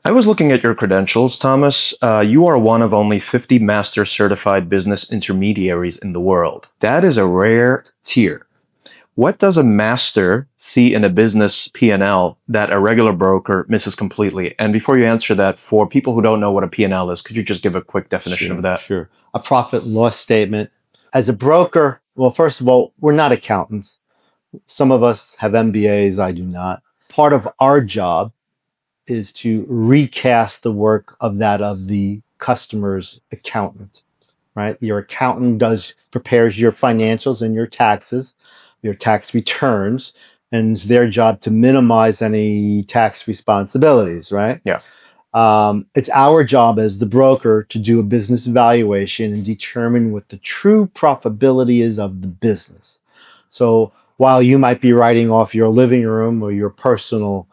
I was looking at your credentials, Thomas. You are one of only 50 master certified business intermediaries in the world. That is a rare tier. What does a master see in a business P&L that a regular broker misses completely? And before you answer that, for people who don't know what a P&L is, could you just give a quick definition of that? Sure. A profit and loss statement. As a broker, well, first of all, we're not accountants. Some of us have MBAs, I do not. Part of our job is to recast the work of the customer's accountant, right? Your accountant prepares your financials and your taxes, your tax returns, and it's their job to minimize any tax responsibilities, right? Yeah. It's our job as the broker to do a business evaluation and determine what the true profitability is of the business. So while you might be writing off your living room or your personal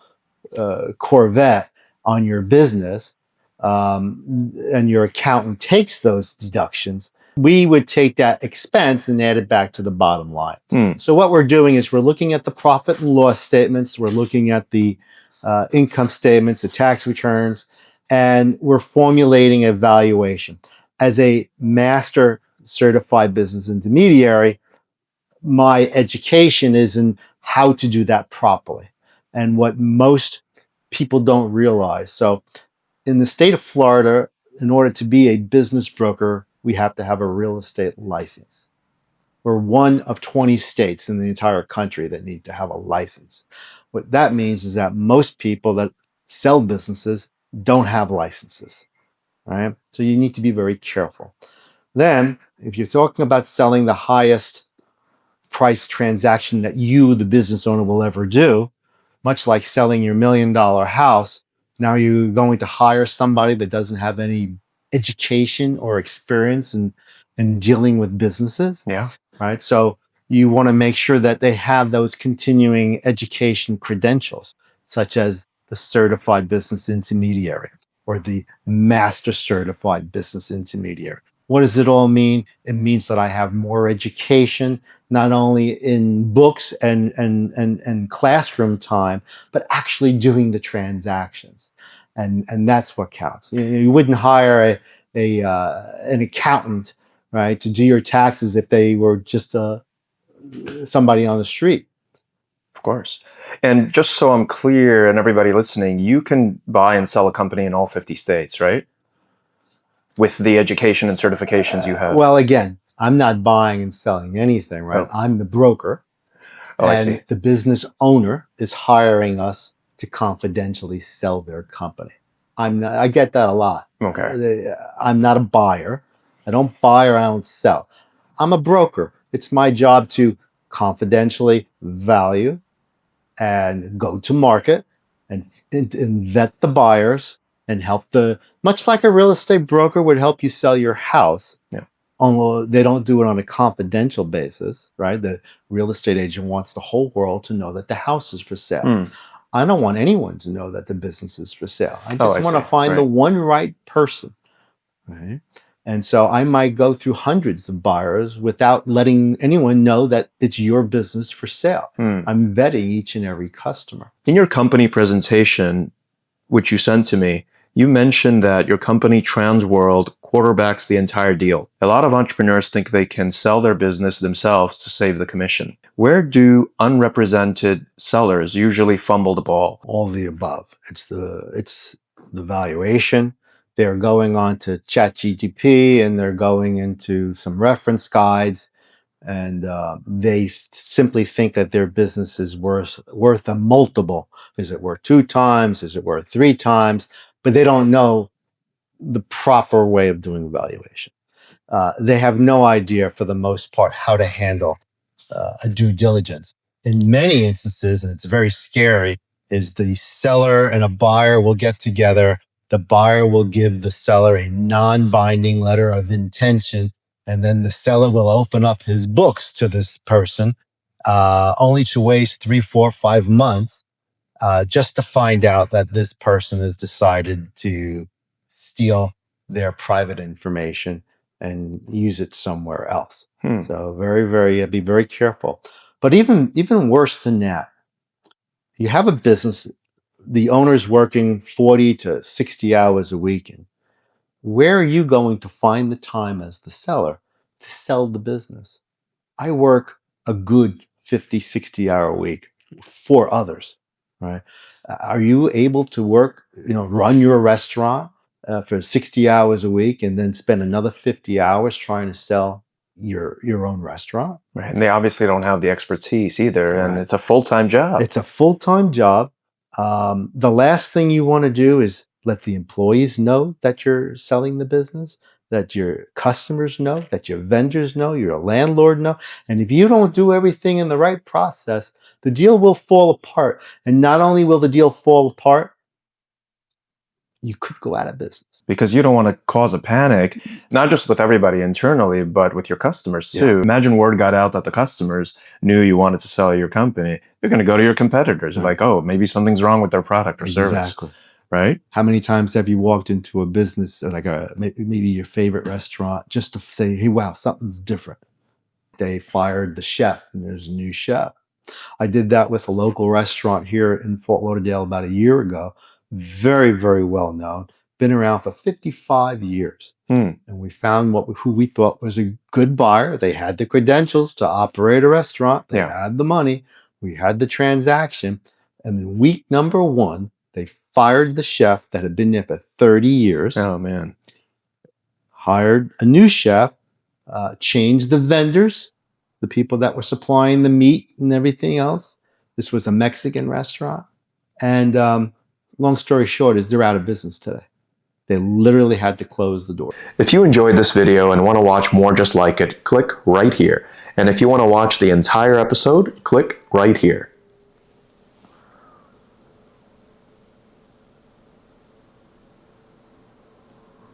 Corvette on your business, and your accountant takes those deductions, we would take that expense and add it back to the bottom line. So what we're doing is we're looking at the profit and loss statements, we're looking at the income statements, the tax returns, and we're formulating a valuation. As a master certified business intermediary, my education is in how to do that properly and what most people don't realize. So in the state of Florida, in order to be a business broker, we have to have a real estate license. We're one of 20 states in the entire country that need to have a license. What that means is that most people that sell businesses don't have licenses, right? So you need to be very careful. Then, if you're talking about selling the highest price transaction that you, the business owner, will ever do, much like selling your $1 million house, now you're going to hire somebody that doesn't have any education or experience in dealing with businesses. Yeah. Right. So you want to make sure that they have those continuing education credentials, such as the certified business intermediary or the master certified business intermediary. What does it all mean? It means that I have more education, not only in books and classroom time, but actually doing the transactions. And that's what counts. You wouldn't hire an accountant, right, to do your taxes if they were just somebody on the street. Of course. And just so I'm clear and everybody listening, you can buy and sell a company in all 50 states, right? With the education and certifications you have. Well, again, I'm not buying and selling anything, right? Oh. I'm the broker. Oh, I and see. the business owner is hiring us to confidentially sell their company. I get that a lot. Okay. I'm not a buyer. I don't buy or I don't sell. I'm a broker. It's my job to confidentially value and go to market and vet the buyers and help much like a real estate broker would help you sell your house. Yeah. Although they don't do it on a confidential basis, right? The real estate agent wants the whole world to know that the house is for sale. I don't want anyone to know that the business is for sale. I just want to find the one right person, right? And so I might go through hundreds of buyers without letting anyone know that it's your business for sale. I'm vetting each and every customer. In your company presentation, which you sent to me, you mentioned that your company, Transworld, quarterbacks the entire deal. A lot of entrepreneurs think they can sell their business themselves to save the commission. Where do unrepresented sellers usually fumble the ball? All the above. It's the valuation. They're going on to ChatGPT and they're going into some reference guides, and they simply think that their business is worth a multiple. Is it worth 2 times? Is it worth 3 times? But they don't know the proper way of doing valuation. They have no idea, for the most part, how to handle a due diligence. In many instances, and it's very scary, is the seller and a buyer will get together. The buyer will give the seller a non-binding letter of intention, and then the seller will open up his books to this person, only to waste 3, 4, 5 months just to find out that this person has decided to steal their private information and use it somewhere else. So be very careful. But even worse than that, you have a business the owner's working 40 to 60 hours a week. And where are you going to find the time as the seller to sell the business? I work a good 50, 60-hour week for others, right? Are you able to work, run your restaurant for 60 hours a week and then spend another 50 hours trying to sell your own restaurant? Right. And they obviously don't have the expertise either. And Correct. it's a full-time job. It's a full-time job. The last thing you want to do is let the employees know that you're selling the business, that your customers know, that your vendors know, your landlord know. And if you don't do everything in the right process, the deal will fall apart. And not only will the deal fall apart, you could go out of business. Because you don't want to cause a panic, not just with everybody internally, but with your customers too. Yeah. Imagine word got out that the customers knew you wanted to sell your company. You're going to go to your competitors. Right. Like, oh, maybe something's wrong with their product or service. Exactly. Right? How many times have you walked into a business, like maybe your favorite restaurant, just to say, hey, wow, something's different? They fired the chef and there's a new chef. I did that with a local restaurant here in Fort Lauderdale about a year ago. Very, very well known. Been around for 55 years. And we found who we thought was a good buyer. They had the credentials to operate a restaurant. They had the money. We had the transaction. And in week number 1, they fired the chef that had been there for 30 years. Oh, man. Hired a new chef, changed the vendors, the people that were supplying the meat and everything else. This was a Mexican restaurant. And long story short is they're out of business today. They literally had to close the door. If you enjoyed this video and want to watch more just like it, click right here. And if you want to watch the entire episode, click right here.